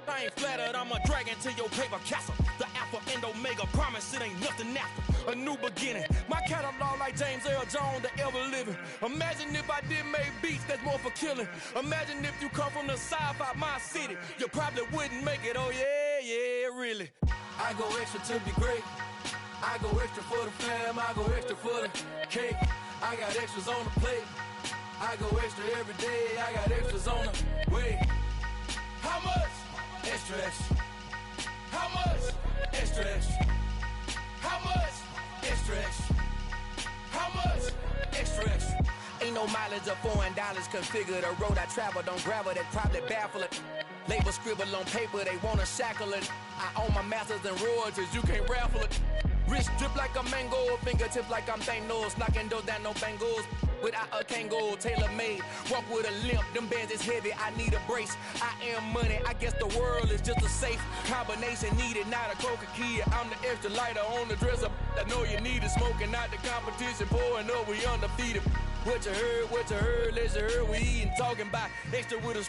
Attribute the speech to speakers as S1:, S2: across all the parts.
S1: I ain't flattered, I'm a dragon to your paper castle. The Alpha and Omega, promise it ain't nothing after. A new beginning, my catalog like James Earl Jones, the ever living. Imagine if I did make beats that's more for killing. Imagine if you come from the south out my city, you probably wouldn't make it, oh yeah, yeah, really.
S2: I go extra to be great. I go extra for the fam, I go extra for the cake. I got extras on the plate. I go extra every day, I got extras on the way. How much? Extra, extra. How much? Extra, extra. How much? Extra, extra. How much? Extra, extra.
S1: Ain't no mileage of $4 configure the road I travel. Don't gravel, that probably baffle it. Label scribble on paper, they wanna shackle it. I own my masters and royalties, you can't raffle it. Wrist drip like a mango, fingertips like I'm Thanos. Knocking those down, no bangles. Without a Kango, tailor-made. Walk with a limp, them bands is heavy, I need a brace. I am money, I guess the world is just a safe combination needed, not a coca key. I'm the extra lighter on the dresser. I know you need it, smoking out the competition, pouring up, we undefeated. What you heard, let's you heard, we eating, talking about extra with a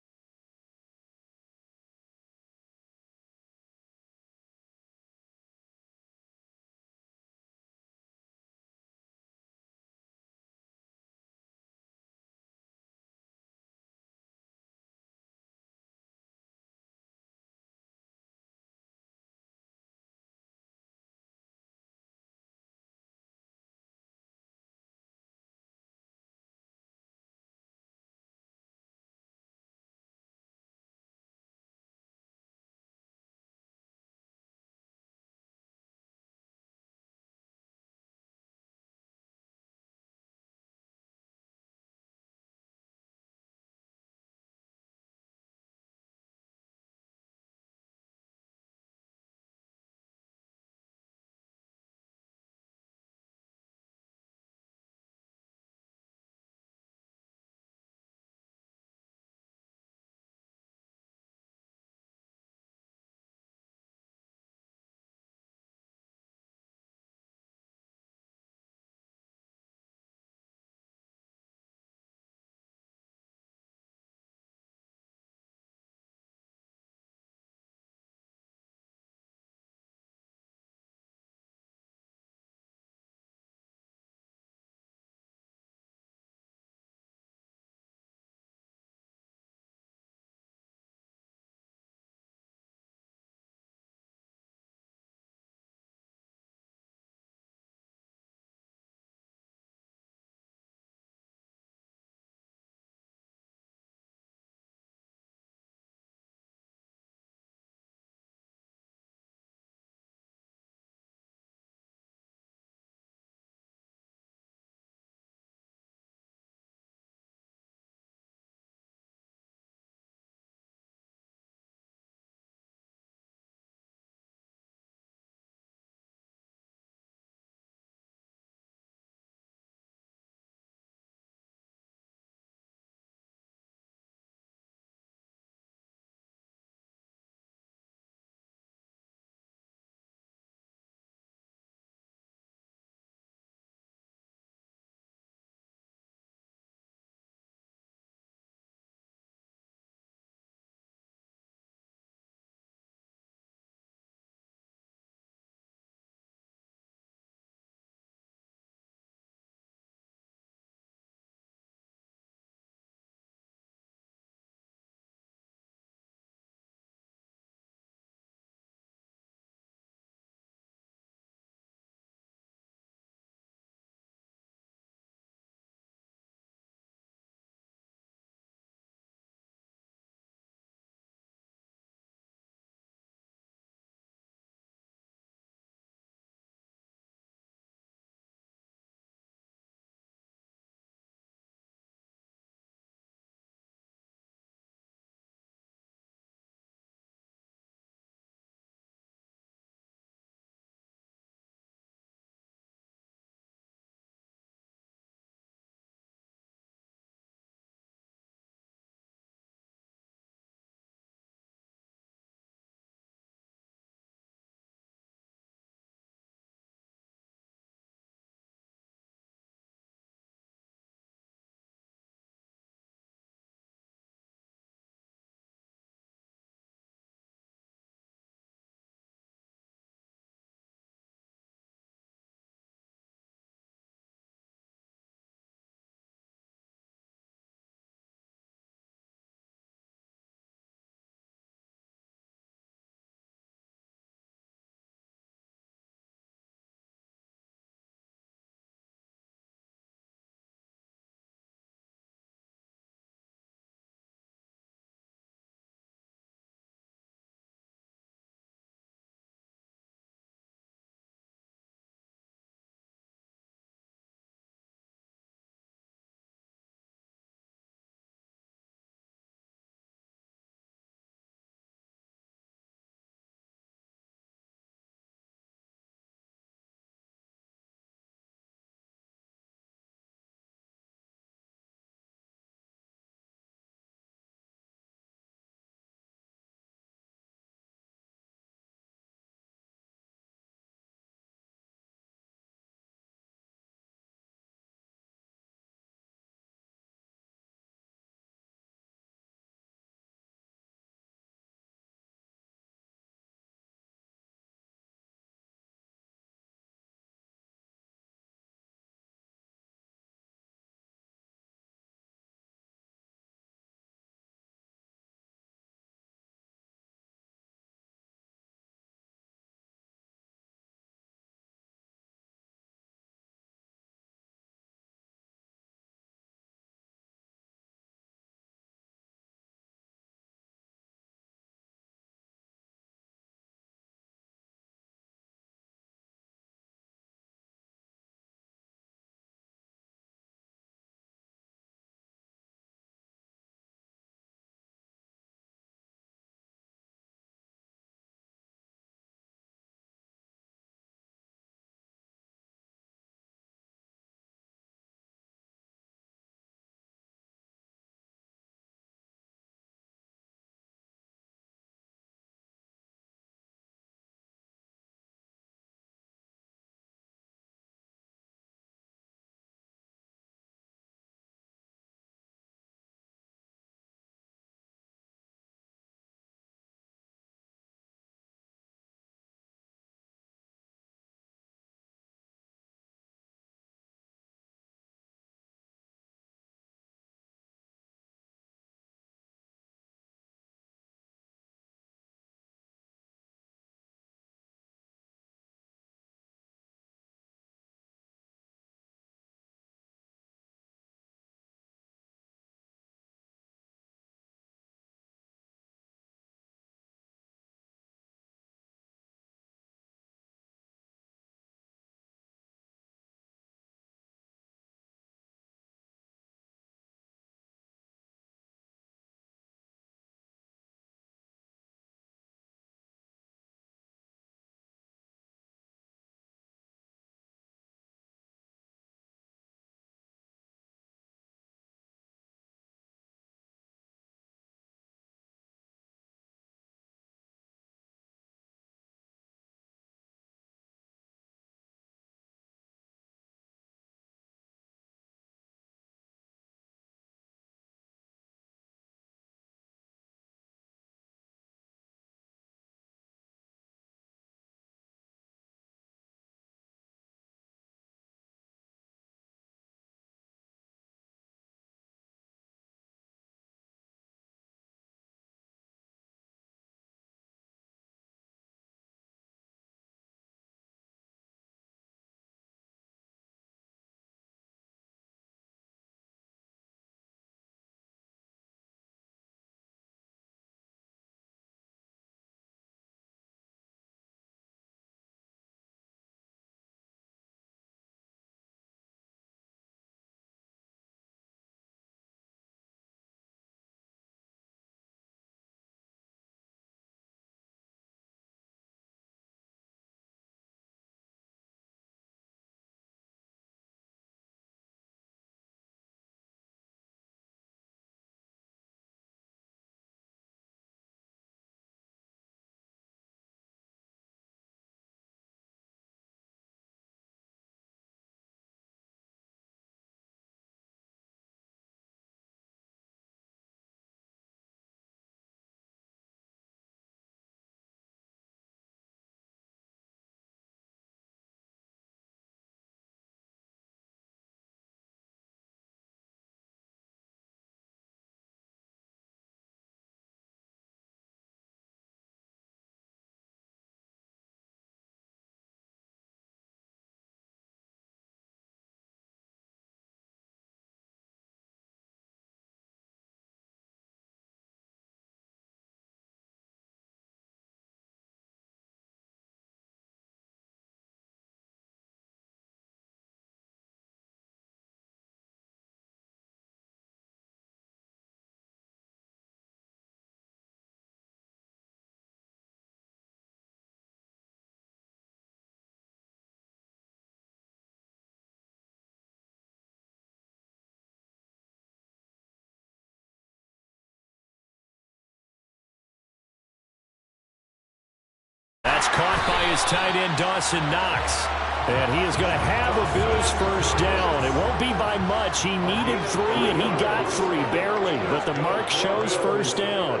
S3: caught by his tight end, Dawson Knox. And he is going to have a Bills first down. It won't be by much. He needed 3, and he got 3, barely. But the mark shows first down.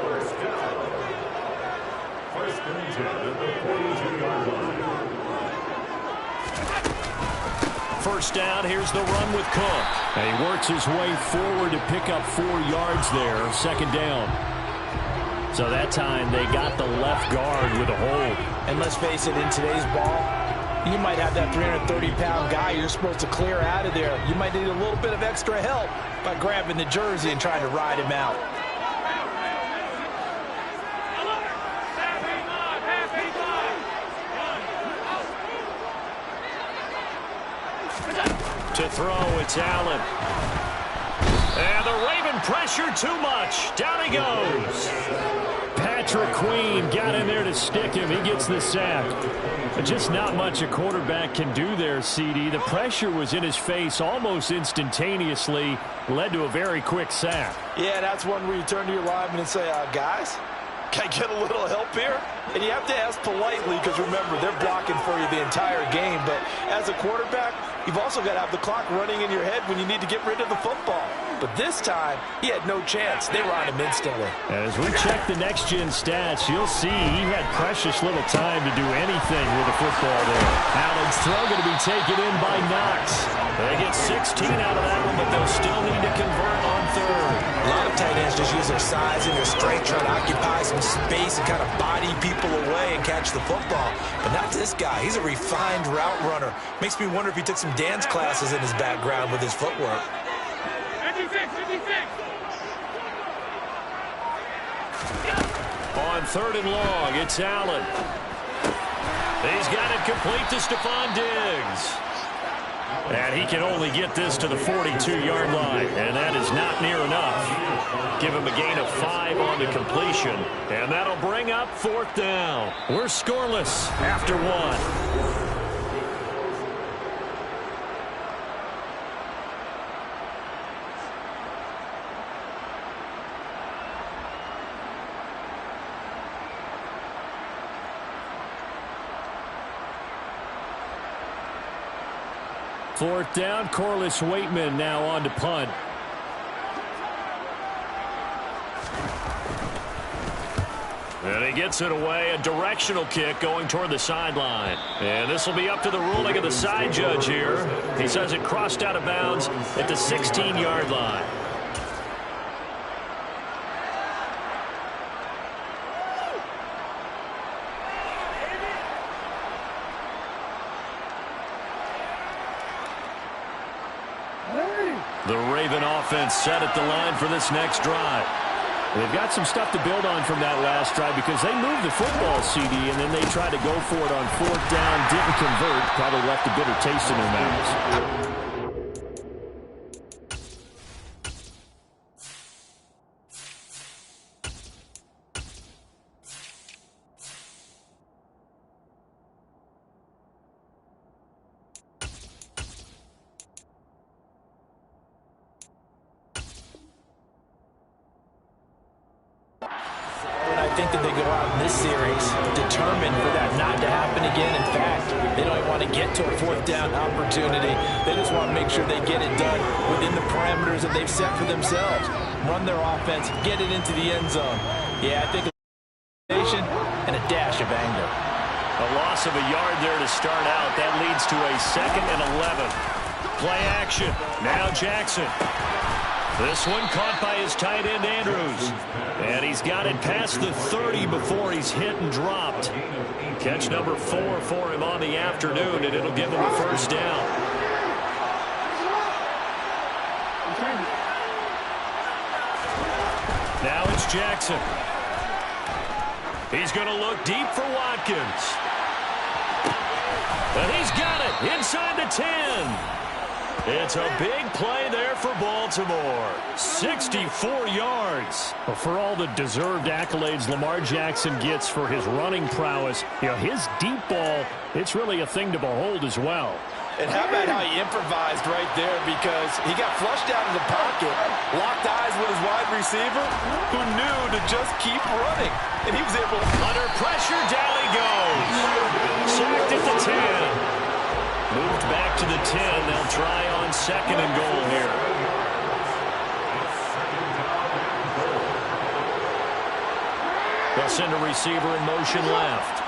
S3: First down, here's the run with Cook. And he works his way forward to pick up 4 yards there, second down. So that time they got the left guard with a hold.
S4: And let's face it, in today's ball, you might have that 330-pound guy you're supposed to clear out of there. You might need a little bit of extra help by grabbing the jersey and trying to ride him out.
S3: To throw, it's Allen. And the Raven pressure too much. Down he goes. Patrick Queen got in there to stick him. He gets the sack. But just not much a quarterback can do there, CD. The pressure was in his face almost instantaneously. Led to a very quick sack.
S4: Yeah, that's one where you turn to your lineman and say, guys, can I get a little help here? And you have to ask politely because, remember, they're blocking for you the entire game. But as a quarterback, you've also got to have the clock running in your head when you need to get rid of the football. But this time, he had no chance. They were on him instantly.
S3: As we check the next-gen stats, you'll see he had precious little time to do anything with the football there. Allen's throw going to be taken in by Knox. They get 16 out of that one, but they'll still need to convert on third.
S4: A lot of tight ends just use their size and their strength, trying to occupy some space and kind of body people away and catch the football. But not this guy. He's a refined route runner. Makes me wonder if he took some dance classes in his background with his footwork.
S3: On third and long, it's Allen. He's got it complete to Stephon Diggs. And he can only get this to the 42-yard line, and that is not near enough. Give him a gain of 5 on the completion, and that'll bring up fourth down. We're scoreless after 1. Fourth down, Corliss Waitman now on to punt. And he gets it away, a directional kick going toward the sideline. And this will be up to the ruling of the side judge here. He says it crossed out of bounds at the 16-yard line. The Raven offense set at the line for this next drive. They've got some stuff to build on from that last drive because they moved the football, CD, and then they tried to go for it on fourth down, didn't convert, probably left a bitter taste in their mouths.
S4: I think that they go out in this series determined for that not to happen again. In fact, they don't want to get to a fourth down opportunity. They just want to make sure they get it done within the parameters that they've set for themselves. Run their offense, get it into the end zone. Yeah, I think and a dash of anger.
S3: A loss of a yard there to start out. That leads to a 2nd and 11. Play action. Now Jackson. This one caught by his tight end, Andrews. And he's got it past the 30 before he's hit and dropped. Catch number 4 for him on the afternoon, and it'll give him a first down. Now it's Jackson. He's going to look deep for Watkins. And he's got it inside the 10. It's a big play there for Baltimore. 64 yards. Well, for all the deserved accolades Lamar Jackson gets for his running prowess, his deep ball, it's really a thing to behold as well.
S4: And how about how he improvised right there, because he got flushed out of the pocket, locked eyes with his wide receiver who knew to just keep running. And he was able to...
S3: Under pressure, down he goes. Sacked at the 10. Moved back to the 10. They'll try on 2nd and goal here. They'll send a receiver in motion left.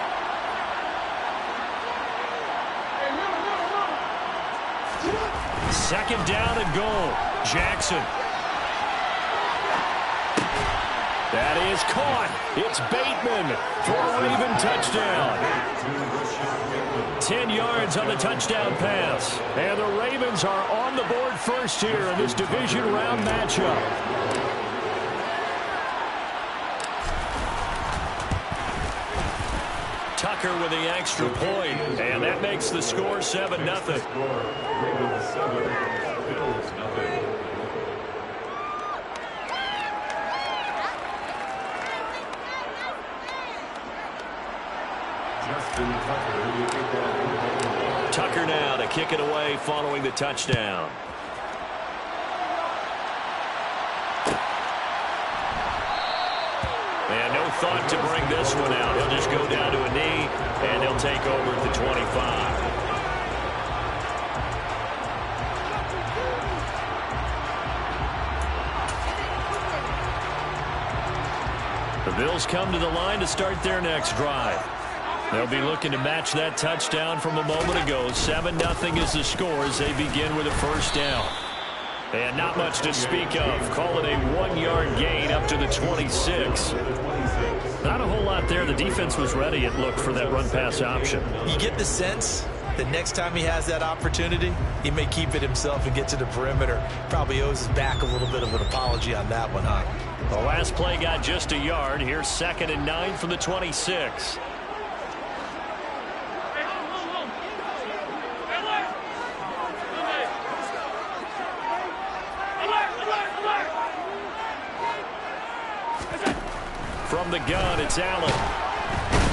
S3: Second down and goal. Jackson. That is caught. It's Bateman for a Raven touchdown. 10 yards on the touchdown pass. And the Ravens are on the board first here in this division round matchup. Tucker with the extra point, and that makes the score 7-0. Tucker now to kick it away following the touchdown. And no thought to bring this one out. He'll just go down to a knee, and he'll take over at the 25. The Bills come to the line to start their next drive. They'll be looking to match that touchdown from a moment ago. 7-0 is the score as they begin with a first down. And not much to speak of. Call it a 1-yard gain up to the 26. Not a whole lot there. The defense was ready, it looked, for that run-pass option.
S4: You get the sense that next time he has that opportunity, he may keep it himself and get to the perimeter. Probably owes his back a little bit of an apology on that one, huh?
S3: The last play got just a yard. Here's 2nd and 9 from the 26. From the gun, it's Allen.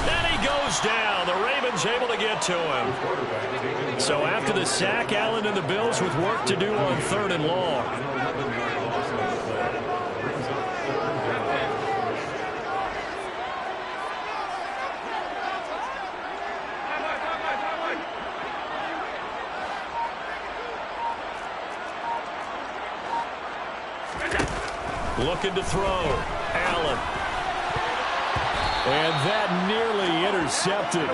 S3: Then he goes down. The Ravens able to get to him. So after the sack, Allen and the Bills with work to do on 3rd and long. Looking to throw. Allen. And that nearly intercepted.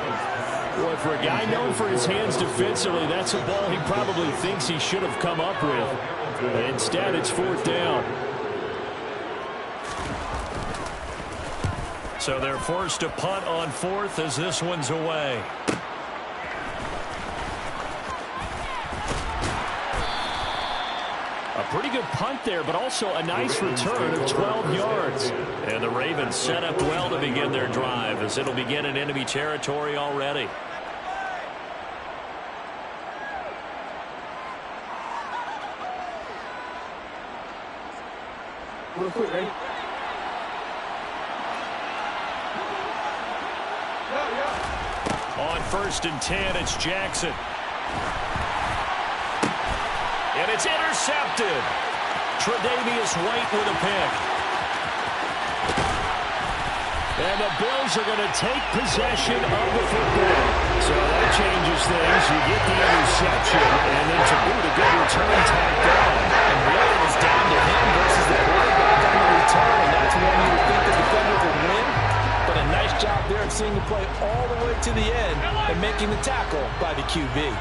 S3: Boy, for a guy known for his hands defensively, that's a ball he probably thinks he should have come up with. Instead, it's 4th down. So they're forced to punt on 4th as this one's away. A pretty good punt there, but also a nice return of 12 yards. And the Ravens set up well to begin their drive as it'll begin in enemy territory already.
S5: Real quick, ready?
S3: On 1st and 10, it's Jackson. And it's intercepted. Tre'Davious White with a pick. And the Bills are going to take possession of the football. So that changes things. You get the interception, and then to boot, a good return tacked on.
S4: And really, it's down to him versus the quarterback on the return. And that's when you would think the defender would win. But a nice job there at seeing the play all the way to the end and making the tackle by the QB.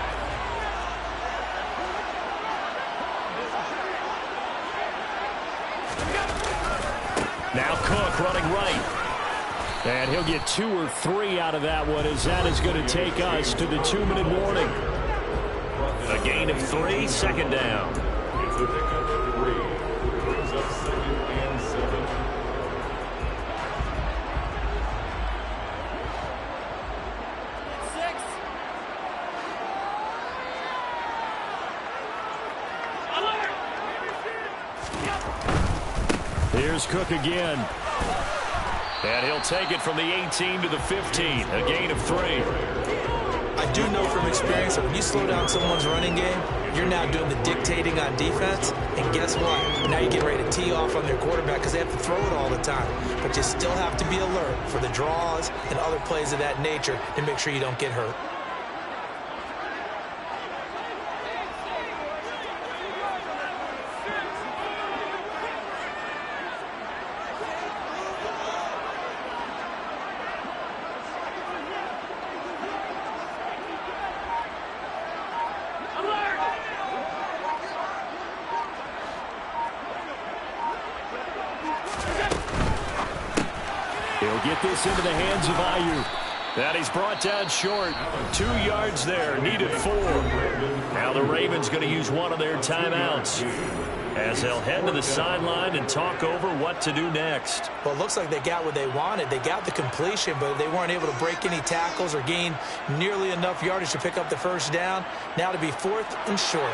S3: Now Cook running right. And he'll get 2 or 3 out of that one as that is going to take us to the 2-minute warning. A gain of 3, 2nd down. Here's Cook again. And he'll take it from the 18 to the 15. A gain of 3.
S4: I do know from experience that when you slow down someone's running game, you're now doing the dictating on defense, and guess what? Now you're getting ready to tee off on their quarterback because they have to throw it all the time. But you still have to be alert for the draws and other plays of that nature to make sure you don't get hurt.
S3: He'll get this into the hands of Ayuk. That he's brought down short. 2 yards there, needed 4. Now the Ravens going to use one of their timeouts as they'll head to the sideline and talk over what to do next.
S4: Well, it looks like they got what they wanted. They got the completion, but they weren't able to break any tackles or gain nearly enough yardage to pick up the first down. Now to be 4th and short.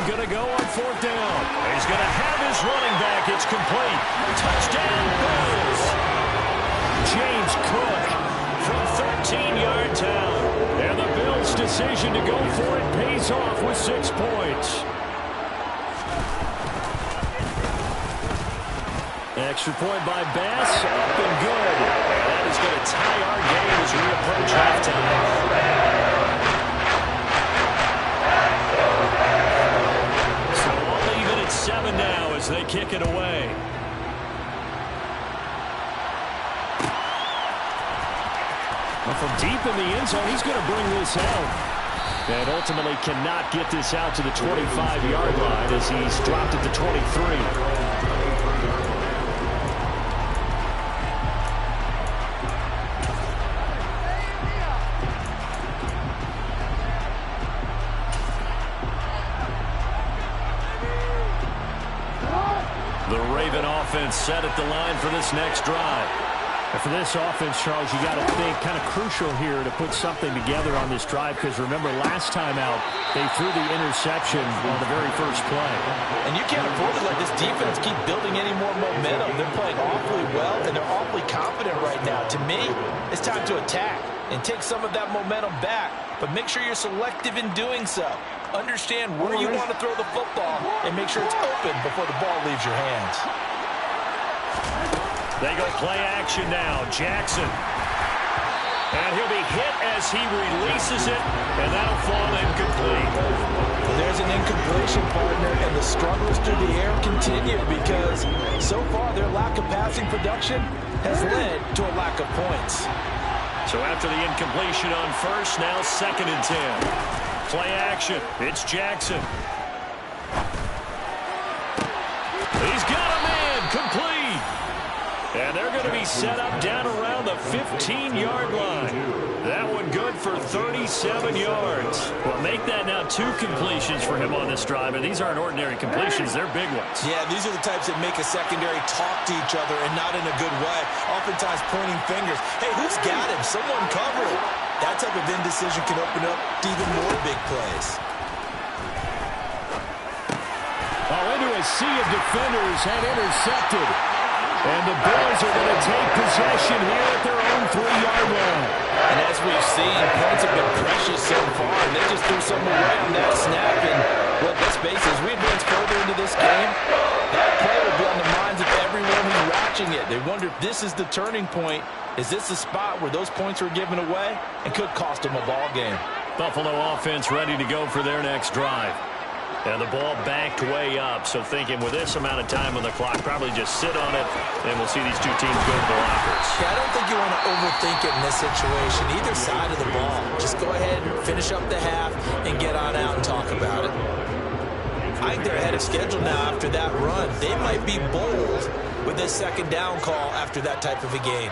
S3: Going to go on 4th down. He's going to have his running back. It's complete. Touchdown, Bills. James Cook from 13 yards out. And the Bills' decision to go for it pays off with 6 points. Extra point by Bass. Up and good. And that is going to tie our game as we approach halftime. 7 now as they kick it away. Well, from deep in the end zone, he's going to bring this out. And ultimately cannot get this out to the 25-yard line as he's dropped at the 23. Set at the line for this next drive.
S5: And for this offense, Charles, you got to think kind of crucial here to put something together on this drive because remember last time out they threw the interception on the very first play.
S4: And you can't afford to let this defense keep building any more momentum. They're playing awfully well and they're awfully confident right now. To me, it's time to attack and take some of that momentum back, but make sure you're selective in doing so. Understand where you want to throw the football and make sure it's open before the ball leaves your hands.
S3: They go play action now. Jackson. And he'll be hit as he releases it, and that'll fall incomplete.
S4: Well, there's an incompletion, partner, and the struggles through the air continue because so far their lack of passing production has led to a lack of points.
S3: So after the incompletion on first, now 2nd and 10. Play action. It's Jackson. He's got a man. Complete. And they're going to be set up down around the 15-yard line. That one good for 37 yards. Well, make that now 2 completions for him on this drive. And these aren't ordinary completions. They're big ones.
S4: Yeah, these are the types that make a secondary talk to each other and not in a good way. Oftentimes pointing fingers. Hey, who's got him? Someone cover it. That type of indecision can open up to even more big plays.
S3: Oh, into a sea of defenders and intercepted. And the Bills are going to take possession here at their own 3-yard line.
S4: And as we've seen, points have been precious so far, and they just threw some away on that snap. And, well, let's face it, as we advance further into this game, that play will be on the minds of everyone who's watching it. They wonder if this is the turning point. Is this the spot where those points were given away and could cost them a ball game?
S3: Buffalo offense ready to go for their next drive. And the ball backed way up, so thinking with this amount of time on the clock, probably just sit on it, and we'll see these two teams go to the lockers.
S4: Yeah, I don't think you want to overthink it in this situation, either side of the ball. Just go ahead and finish up the half and get on out and talk about it. I think they're ahead of schedule now after that run. They might be bold with this 2nd down call after that type of a game.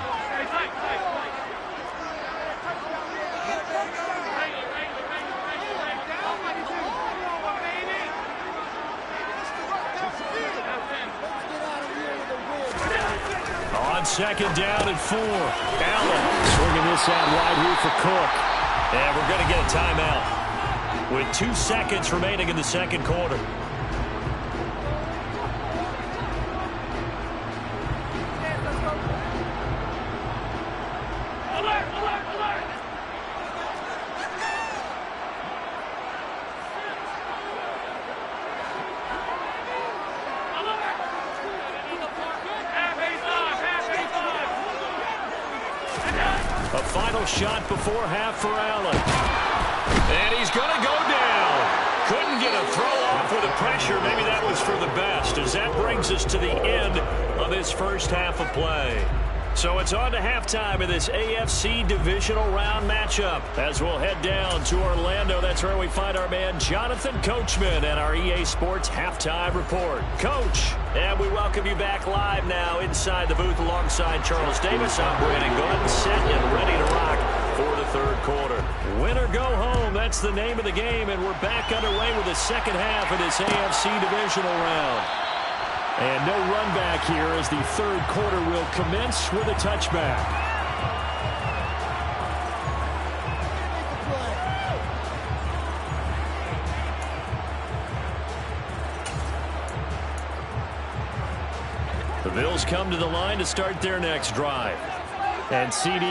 S3: second down and 4. Allen swinging this out wide here for Cook. And we're going to get a timeout with 2 seconds remaining in the second quarter. A final shot before half for Allen. And he's going to go down. Couldn't get a throw off with the pressure. Maybe that was for the best, as that brings us to the end of this first half of play. So it's on to halftime in this AFC divisional round matchup as we'll head down to Orlando. That's where we find our man Jonathan Coachman and our EA Sports halftime report. Coach, and we welcome you back live now inside the booth alongside Charles Davis. I'm Brandon Gordon, set and ready to rock for the third quarter. Win or go home, that's the name of the game, and we're back underway with the second half of this AFC divisional round. And no run back here as the third quarter will commence with a touchback. The Bills come to the line to start their next drive. And, CD,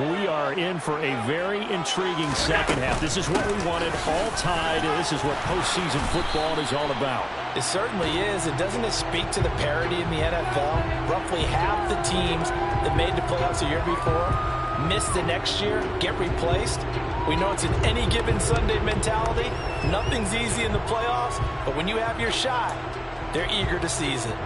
S3: we are in for a very intriguing second half. This is what we wanted, all tied. This is what postseason football is all about.
S4: It certainly is. And doesn't it speak to the parity in the NFL? Roughly half the teams that made the playoffs a year before miss the next year, get replaced. We know it's an any given Sunday mentality. Nothing's easy in the playoffs, but when you have your shot, they're eager to seize it.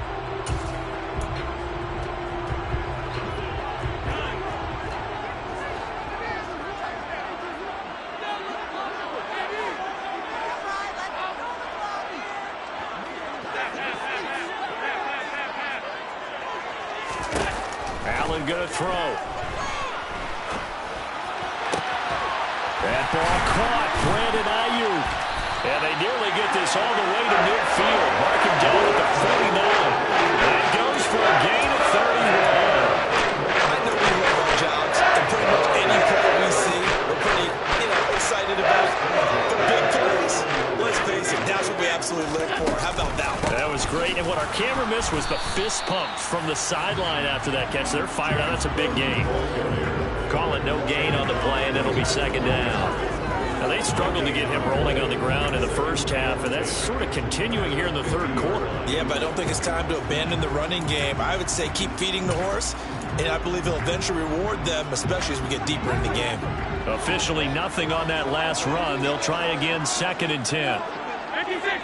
S3: Allen going to throw. That ball caught. Brandon Ayuk. And they nearly get this all the way to midfield. Mark him down at the 49. And it goes for a gain of 31.
S4: I know we love our jobs, and pretty much any play we see, we're pretty, excited about the big plays. Let's face it, that's what we absolutely live for. How about that one?
S3: That was great. And what our camera missed was the fist pump from the sideline after that catch. They're fired out. That's a big gain. Call it no gain on the play, and it'll be second down. Now, they struggled to get him rolling on the ground in the first half, and that's sort of continuing here in the third quarter.
S4: Yeah, but I don't think it's time to abandon the running game. I would say keep feeding the horse, and I believe he'll eventually reward them, especially as we get deeper in the game.
S3: Officially nothing on that last run. They'll try again, 2nd and 10.
S2: 56.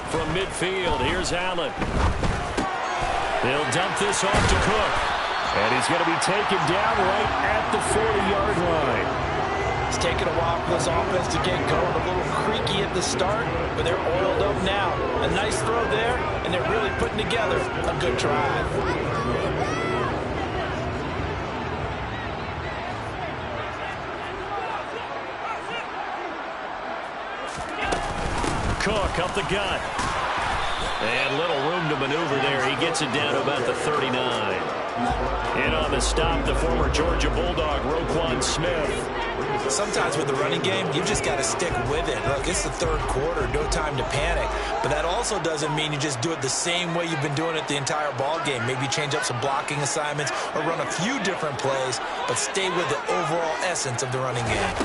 S3: From midfield, here's Allen. They'll dump this off to Cook. And he's going to be taken down right at the 40-yard line.
S4: It's taken a while for this offense to get going. A little creaky at the start, but they're oiled up now. A nice throw there, and they're really putting together a good drive.
S3: Cook up the gut. And little room to maneuver there. He gets it down to about the 39. In on the stop, the former Georgia Bulldog, Roquan Smith.
S4: Sometimes with the running game, you've just got to stick with it. Look, it's the third quarter, no time to panic. But that also doesn't mean you just do it the same way you've been doing it the entire ball game. Maybe change up some blocking assignments or run a few different plays, but stay with the overall essence of the running game.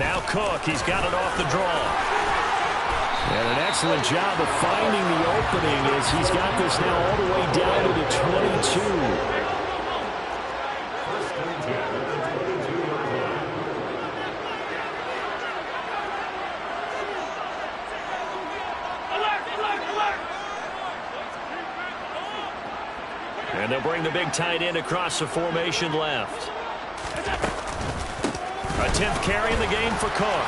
S3: Now Cook, he's got it off the draw. And an excellent job of finding the opening as he's got this now all the way down to the 22. And they'll bring the big tight end across the formation left. A 10th carry in the game for Cook.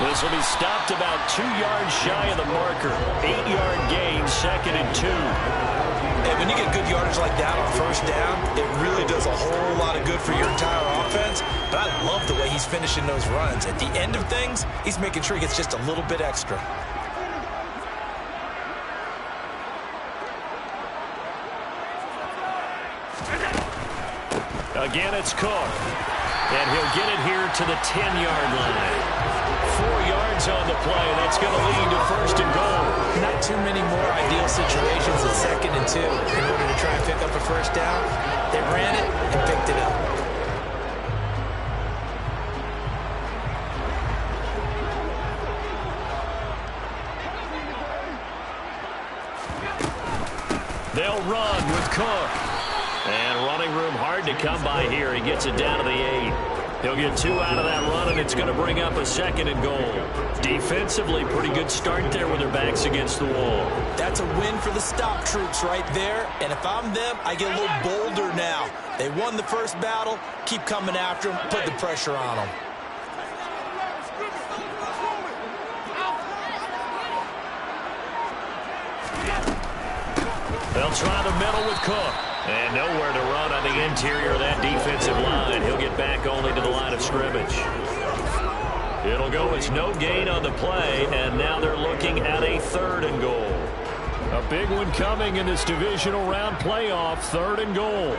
S3: This will be stopped about 2 yards shy of the marker. 8-yard gain, 2nd and 2.
S4: And when you get good yardage like that on first down, it really does a whole lot of good for your entire offense. But I love the way he's finishing those runs. At the end of things, he's making sure he gets just a little bit extra.
S3: Again, it's Cook. And he'll get it here to the 10-yard line. 4 yards on the play. That's going to lead to first and goal.
S4: Not too many more ideal situations than 2nd and 2 in order to try and pick up a first down. They ran it and picked it up.
S3: They'll run with Cook. And running room hard to come by here. He gets it down to the 8. He'll get 2 out of that run, and it's going to bring up a 2nd and goal. Defensively, pretty good start there with their backs against the wall.
S4: That's a win for the stop troops right there. And if I'm them, I get a little bolder now. They won the first battle. Keep coming after them. Put the pressure on them.
S3: They'll try the middle with Cook. And nowhere to run on the interior of that defensive line. He'll get back only to the line of scrimmage. It'll go as no gain on the play, and now they're looking at a 3rd and goal.
S5: A big one coming in this divisional round playoff, 3rd and goal.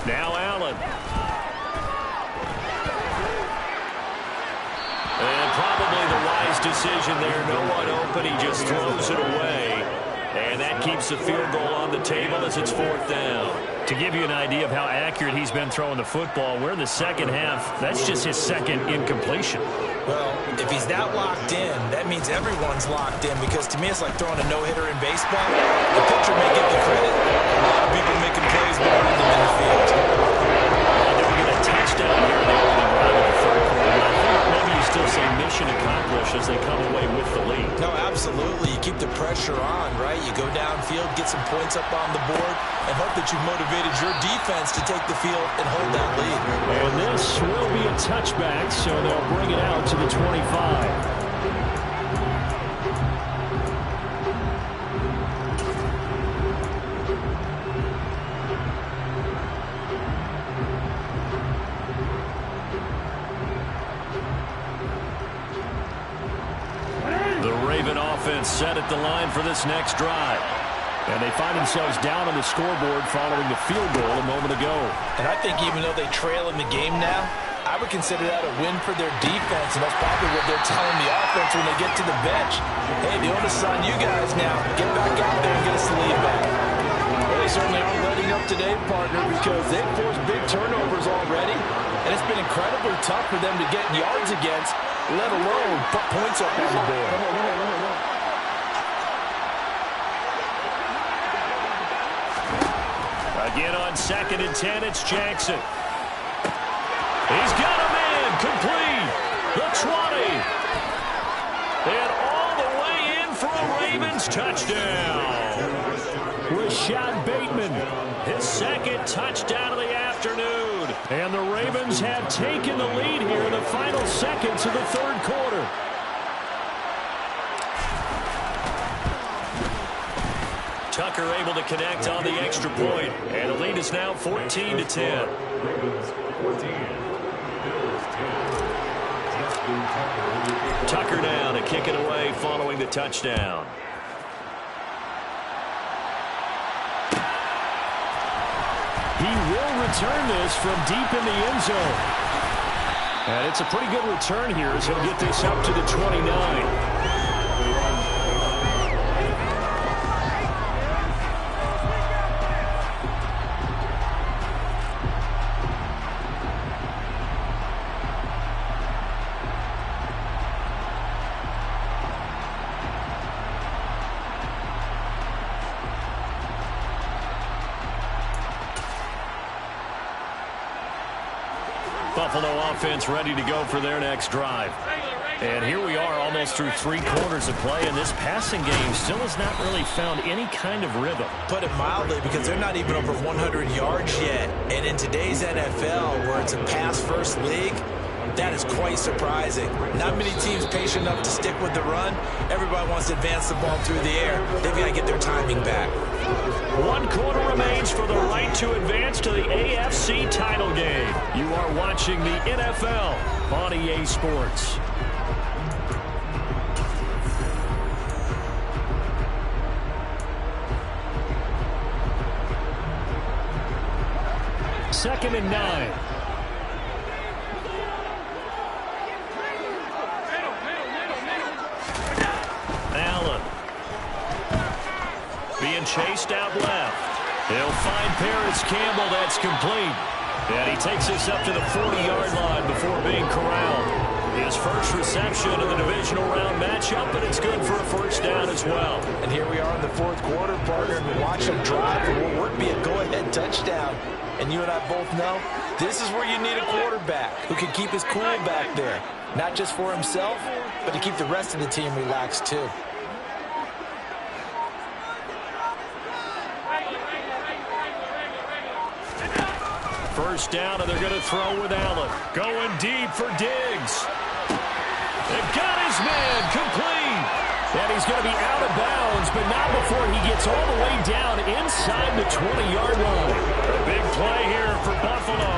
S5: Now Allen.
S3: And probably the wise decision there. No one open. He just throws it away. And that keeps the field goal on the table as it's 4th down.
S5: To give you an idea of how accurate he's been throwing the football, we're in the second half. That's just his 2nd incompletion.
S4: Well, if he's that locked in, that means everyone's locked in, because to me it's like throwing a no-hitter in baseball. The pitcher may get the credit. A lot of people making plays behind them in the field.
S3: They will get a touchdown here in the opening round of the 3rd quarter. I think maybe you still say mission accomplished as they come away with the lead.
S4: No, absolutely. You keep the pressure on, right? You go downfield, get some points up on the board, and hope that you've motivated your defense to take the field and hold that lead.
S5: And this will be a touchback, so they'll bring it out to the 25.
S3: Set at the line for this next drive.
S5: And they find themselves down on the scoreboard following the field goal a moment ago.
S4: And I think even though they trail in the game now, I would consider that a win for their defense, and that's probably what they're telling the offense when they get to the bench. Hey, the onus is on you guys now. Get back out there and get us the lead back.
S6: Well, they certainly aren't letting up today, partner, because they've forced big turnovers already, and it's been incredibly tough for them to get yards against, let alone put points up on the board.
S3: Again on 2nd and 10, it's Jackson. He's got a man complete. The 20. And all the way in for a Ravens touchdown.
S5: Rashad Bateman.
S3: His 2nd touchdown of the afternoon.
S5: And the Ravens have taken the lead here in the final seconds of the 3rd quarter.
S3: Tucker able to connect on the extra point, and the lead is now 14-10. Tucker now to kick it away following the touchdown.
S5: He will return this from deep in the end zone. And it's a pretty good return here as he'll get this up to the 29.
S3: Buffalo offense ready to go for their next drive.
S5: And here we are almost through 3 quarters of play, and this passing game still has not really found any kind of rhythm.
S4: Put it mildly, because they're not even over 100 yards yet. And in today's NFL, where it's a pass-first league, That is quite surprising. Not many teams patient enough to stick with the run. Everybody wants to advance the ball through the air. They've got to get their timing back.
S3: 1 quarter remains for the right to advance to the AFC title game. You are watching the NFL on EA Sports. Second and 9. Allen. Being chased out left. He'll find Paris Campbell. That's complete. And he takes us up to the 40-yard line before being corralled. His first reception of the divisional round matchup, and it's good for a first down as well.
S4: And here we are in the fourth quarter, partner. Watch him drive for what would be a go-ahead touchdown. And you and I both know this is where you need a quarterback who can keep his cool back there. Not just for himself, but to keep the rest of the team relaxed too.
S3: First down, and they're going to throw with Allen. Going deep for Diggs. They've got his man complete. And he's going to be out of bounds, but not before he gets all the way down inside the 20-yard line. A big play here for Buffalo.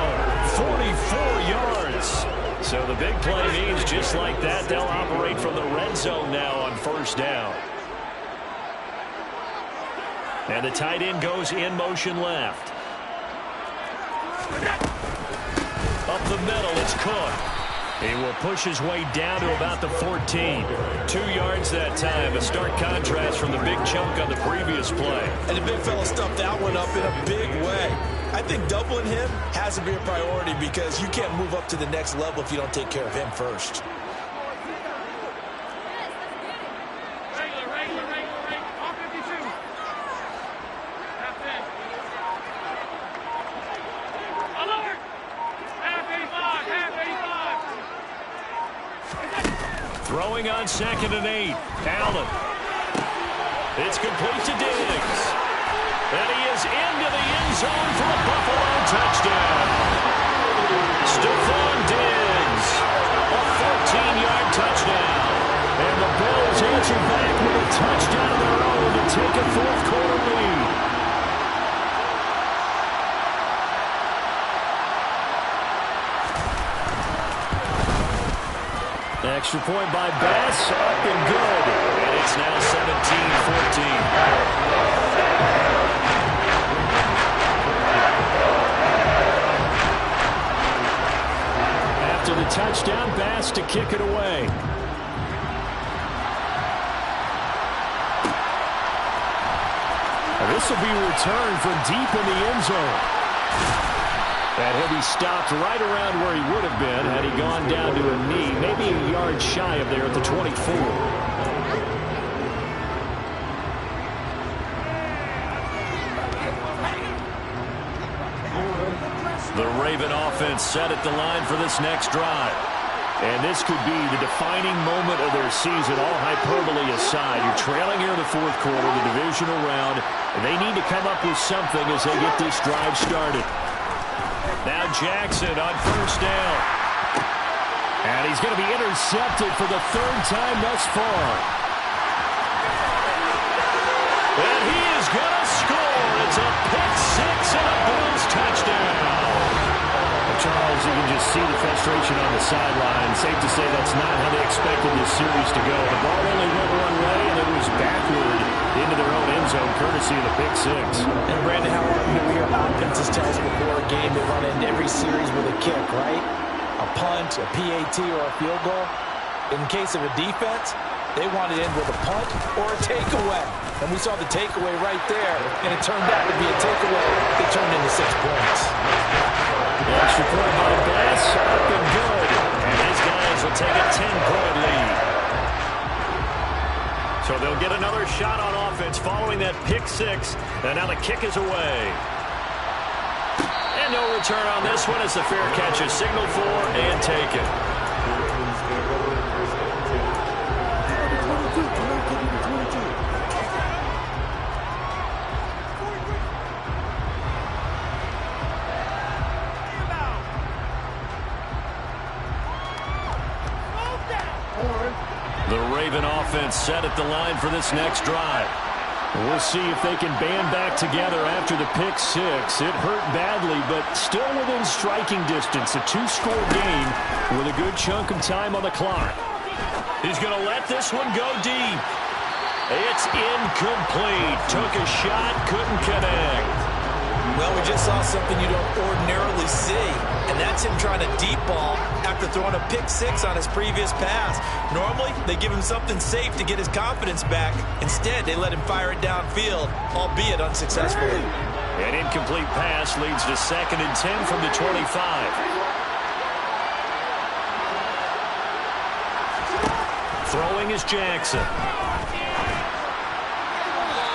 S3: 44 yards. So the big play means just like that, they'll operate from the red zone now on first down. And the tight end goes in motion left. Up the middle, it's Cook. He will push his way down to about the 14. 2 yards that time. A stark contrast from the big chunk on the previous play.
S4: And the big fella stuffed that one up in a big way. I think doubling him has to be a priority because you can't move up to the next level if you don't take care of him first.
S3: Throwing on 2nd and 8. Allen. It's complete to Diggs. And he is into the end zone for a Buffalo touchdown. Stephon Diggs. A 14-yard touchdown. And the Bills answer back with a touchdown of their own to take a fourth quarter lead. Extra point by Bass, up and good. And it's now 17-14. After the touchdown, Bass to kick it away. And this will be returned from deep in the end zone. And he'll be stopped right around where he would have been had he gone down to a knee, maybe a yard shy of there at the 24. The Raven offense set at the line for this next drive. And this could be the defining moment of their season, all hyperbole aside. You're trailing here in the fourth quarter, the divisional round, and they need to come up with something as they get this drive started. Now Jackson on first down. And he's going to be intercepted for the 3rd time thus far. And he is going to score. It's a pick-6 and a Bills touchdown. Charles, you can just see the frustration on the sideline. Safe to say that's not how they expected this series to go. The ball only went one way, and it was backward into their own end zone, courtesy of the pick-6.
S4: And Brandon, how often do we hear offenses tell us before a game they run into every series with a kick, right? A punt, a PAT, or a field goal. In case of a defense, they want it in with a punt or a takeaway. And we saw the takeaway right there, and it turned out to be a takeaway that turned into 6 points.
S3: Extra point by Bass, up and good. And his guys will take a 10-point lead. So they'll get another shot on offense following that pick-6. And now the kick is away. And no return on this one as the fair catch is signaled for and taken. Raven offense set at the line for this next drive.
S5: We'll see if they can band back together after the pick six. It hurt badly, but still within striking distance. A two-score game with a good chunk of time on the clock.
S3: He's going to let this one go deep. It's incomplete. Took a shot, couldn't connect.
S4: Well, we just saw something you don't ordinarily see, and that's him trying to deep ball after throwing a pick six on his previous pass. Normally, they give him something safe to get his confidence back. Instead, they let him fire it downfield, albeit unsuccessfully.
S3: An incomplete pass leads to 2nd and 10 from the 25. Throwing is Jackson.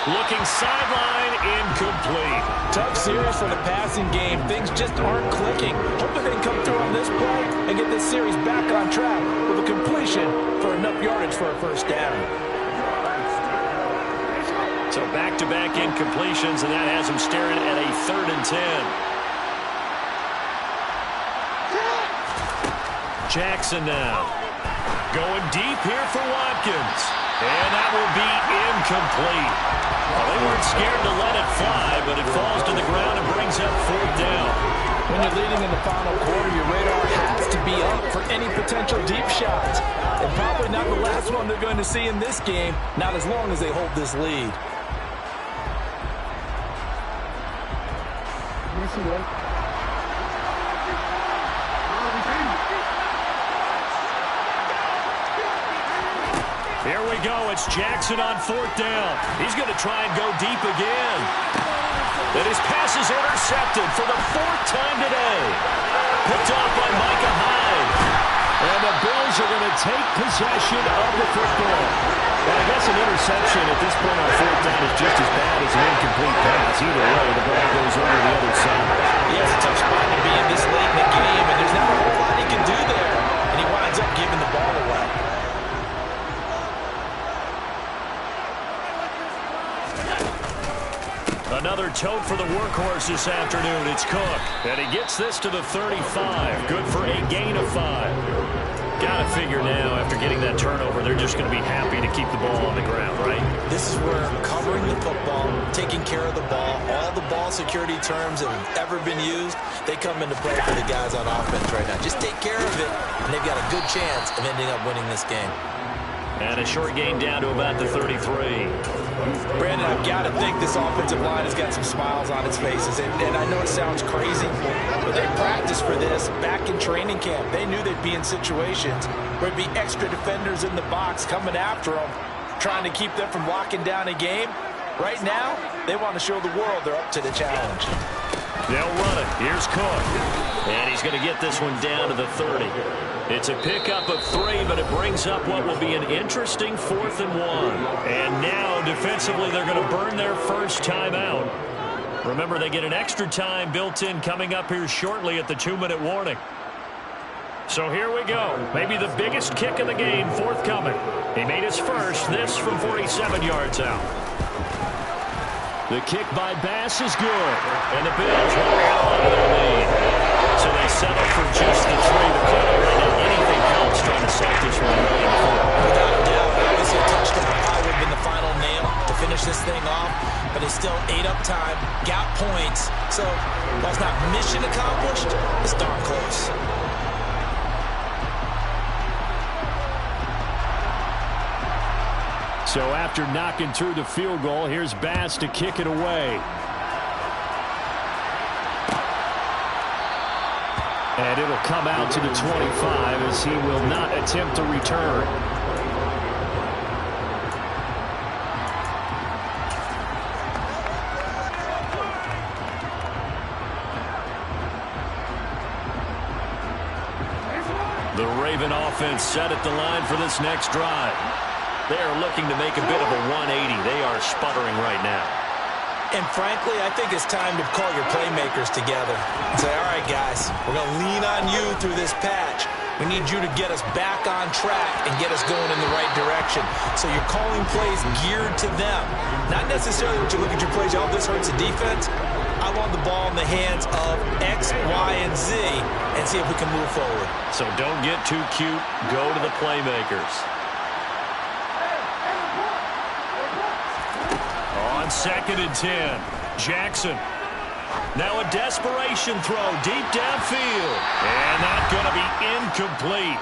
S3: Looking sideline, incomplete.
S4: Tough series for the passing game. Things just aren't clicking. Hopefully they can come through on this play and get this series back on track with a completion for enough yardage for a first down.
S3: So back-to-back incompletions, and that has him staring at a 3rd and 10. Jackson now. Going deep here for Watkins. And that will be incomplete. Well, they weren't scared to let it fly, but it falls to the ground and brings up 4th down.
S4: When you're leading in the final quarter, your radar has to be up for any potential deep shots. And probably not the last one they're going to see in this game, not as long as they hold this lead.
S3: Here we go. It's Jackson on 4th down. He's going to try and go deep again. And his pass is intercepted for the 4th time today. Picked off by Micah Hyde.
S5: And the Bills are going to take possession of the football. Well, I guess an interception at this point on 4th down is just as bad as an incomplete pass. Either way, the ball goes over the other side.
S4: Yeah, it's a tough spot to be in this late in the game, and there's not a whole lot he can do there. And he winds up giving the ball away.
S3: Another tote for the workhorse this afternoon. It's Cook. And he gets this to the 35. Good for a gain of 5. Got to figure now, after getting that turnover, they're just going to be happy to keep the ball on the ground, right?
S4: This is where covering the football, taking care of the ball, all the ball security terms that have ever been used, they come into play for the guys on offense right now. Just take care of it, and they've got a good chance of ending up winning this game.
S3: And a short gain down to about the 33.
S4: Brandon, I've got to think this offensive line has got some smiles on its faces. And I know it sounds crazy, but they practiced for this back in training camp. They knew they'd be in situations where there'd be extra defenders in the box coming after them, trying to keep them from locking down a game. Right now, they want to show the world they're up to the challenge.
S3: They'll run it. Here's Cook. And he's going to get this one down to the 30. It's a pickup of 3, but it brings up what will be an interesting 4th and 1. And now, defensively, they're going to burn their first timeout. Remember, they get an extra time built in coming up here shortly at the 2-minute warning. So here we go. Maybe the biggest kick of the game forthcoming. He made his first, this from 47 yards out.
S5: The kick by Bass is good.
S3: And the Bills will add on to their lead. So they settle for just the 3. The call right now, anything helps trying to set this one running forward.
S4: Without a doubt, obviously a touchdown probably would have been the final nail to finish this thing off, but they still ate up time, got points. So while it's not mission accomplished, it's darn close.
S5: So after knocking through the field goal, here's Bass to kick it away. And it'll come out to the 25 as he will not attempt to return.
S3: The Raven offense set at the line for this next drive. They are looking to make a bit of a 180. They are sputtering right now.
S4: And frankly, I think it's time to call your playmakers together and say, all right, guys, we're going to lean on you through this patch. We need you to get us back on track and get us going in the right direction. So you're calling plays geared to them. Not necessarily when you look at your plays, oh, this hurts the defense. I want the ball in the hands of X, Y, and Z and see if we can move forward.
S3: So don't get too cute. Go to the playmakers. on 2nd and 10. Jackson. Now a desperation throw deep downfield. And not going to be incomplete.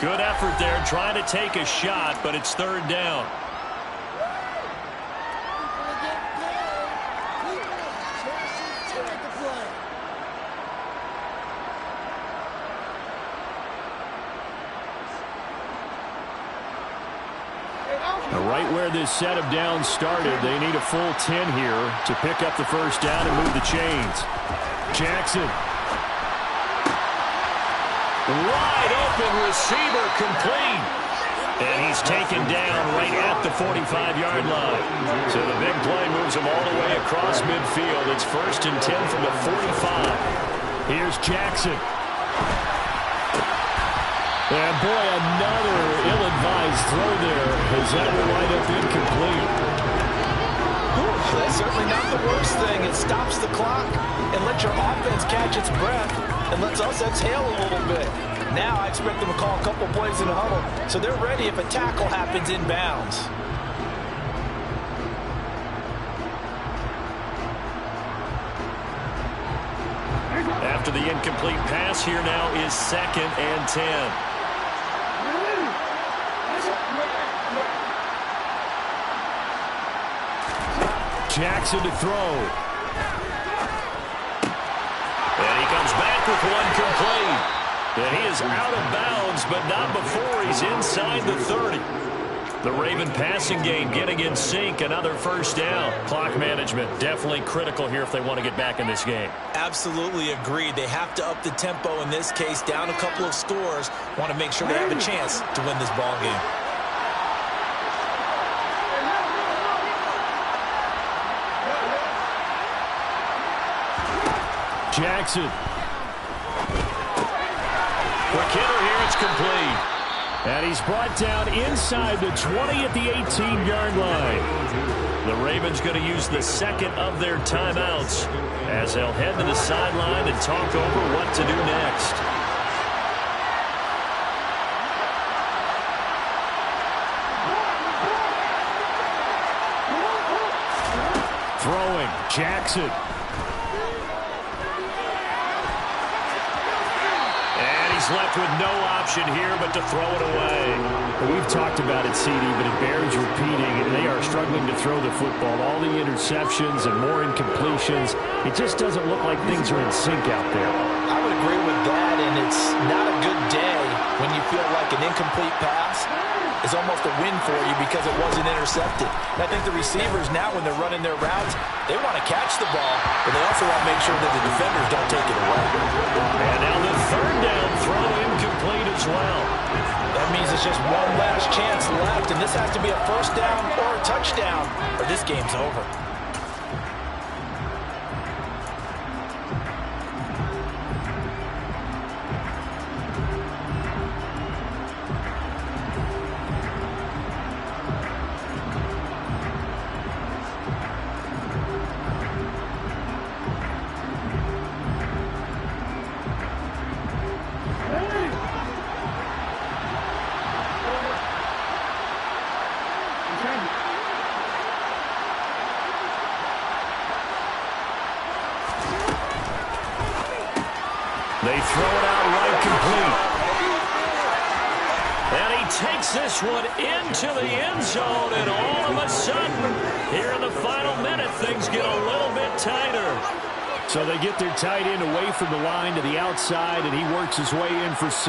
S3: Good effort there trying to take a shot, but it's 3rd down.
S5: Right where this set of downs started, they need a full 10 here to pick up the 1st down and move the chains. Jackson.
S3: Wide open receiver complete. And he's taken down right at the 45-yard line. So the big play moves him all the way across midfield. It's 1st and 10 from the 45.
S5: Here's Jackson. And boy, another ill-advised throw there as that will wind up incomplete.
S4: That's certainly not the worst thing. It stops the clock and lets your offense catch its breath and lets us exhale a little bit. Now I expect them to call a couple plays in the huddle so they're ready if a tackle happens inbounds.
S3: After the incomplete pass, here now is 2nd and 10.
S5: Jackson to throw.
S3: And he comes back with one complete. And he is out of bounds, but not before he's inside the 30. The Raven passing game getting in sync. Another 1st down. Clock management definitely critical here if they want to get back in this game.
S4: Absolutely agreed. They have to up the tempo in this case. Down a couple of scores. Want to make sure they have a chance to win this ball game.
S5: Jackson.
S3: Quick hitter here, it's complete.
S5: And he's brought down inside the 20 at the 18-yard line.
S3: The Ravens going to use the 2nd of their timeouts as they'll head to the sideline and talk over what to do next.
S5: Throwing, Jackson.
S3: He's left with no option here but to throw it away.
S5: Well, we've talked about it, CD, but it bears repeating. And they are struggling to throw the football. All the interceptions and more incompletions. It just doesn't look like things are in sync out there.
S4: I would agree with that, and it's not a good day when you feel like an incomplete pass is almost a win for you because it wasn't intercepted. And I think the receivers now, when they're running their routes, they want to catch the ball, but they also want to make sure that the defenders don't take it away.
S3: And now the 3rd down throw incomplete as well.
S4: That means it's just one last chance left, and this has to be a 1st down or a touchdown, or this game's over.
S3: They throw it out right complete. And he takes this one into the end zone, and all of a sudden, here in the final minute, things get a little bit tighter.
S5: So they get their tight end away from the line to the outside, and he works his way in for 6.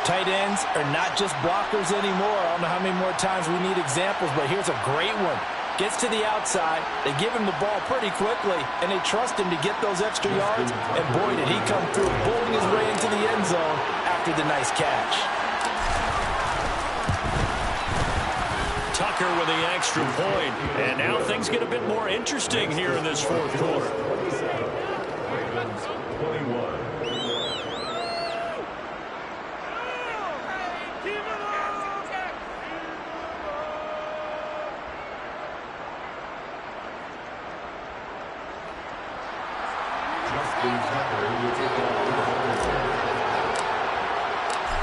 S4: Tight ends are not just blockers anymore. I don't know how many more times we need examples, but here's a great one. Gets to the outside, they give him the ball pretty quickly, and they trust him to get those extra yards, and boy, did he come through, bulling his way into the end zone after the nice catch.
S3: Tucker with the extra point, and now things get a bit more interesting here in this 4th quarter.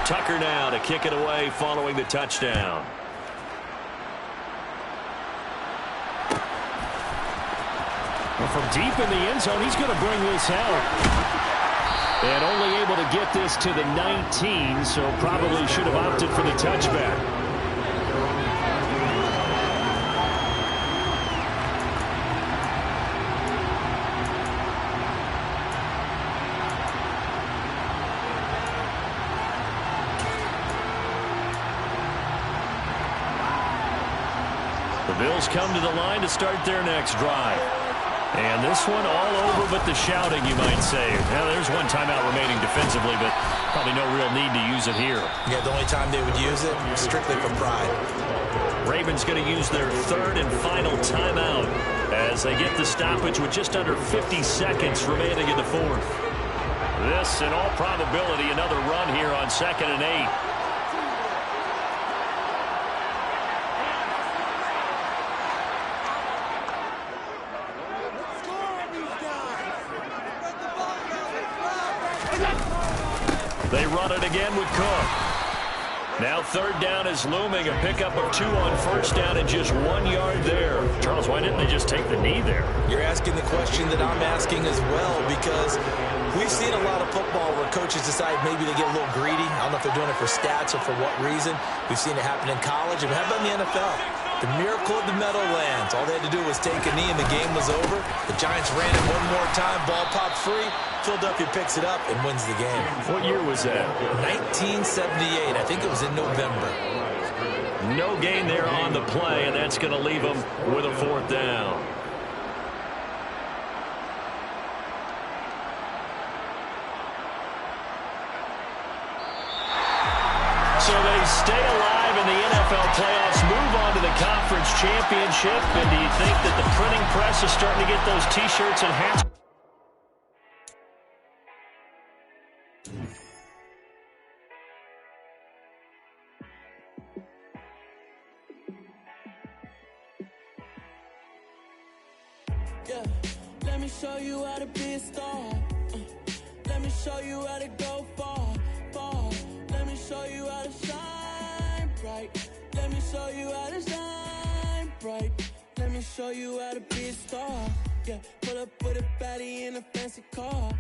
S3: Tucker now to kick it away following the touchdown.
S5: from deep in the end zone. He's going to bring this out. And only able to get this to the 19, so probably should have opted for the touchback. The Bills come to the line to start their next drive. And this one all over but the shouting, you might say. Now, there's one timeout remaining defensively, but probably no real need to use it here.
S4: Yeah, the only time they would use it, strictly for pride.
S3: Ravens going to use their third and final timeout as they get the stoppage with just under 50 seconds remaining in the fourth. This, in all probability, another run here on 2nd and 8. They run it again with Cook. Now 3rd down is looming. A pickup of 2 on 1st down and just 1 yard there. Charles, why didn't they just take the knee there?
S4: You're asking the question that I'm asking as well, because we've seen a lot of football where coaches decide maybe they get a little greedy. I don't know if they're doing it for stats or for what reason. We've seen it happen in college. And how about in the NFL? The miracle of the Meadowlands. All they had to do was take a knee and the game was over. The Giants ran it one more time. Ball popped free. Philadelphia picks it up and wins the game.
S3: What year was that?
S4: 1978. I think it was in November.
S3: No gain there on the play, and that's going to leave them with a 4th down. So they stay alive in the NFL playoffs, move on to the conference championship. And do you think that the printing press is starting to get those T-shirts and hats?
S2: Yeah, let me show you how to be a star. Let me show you how to go far, far. Let me show you how to shine bright. Let me show you how to shine bright. Let me show you how to be a star. Yeah, pull up with a baddie in a fancy car.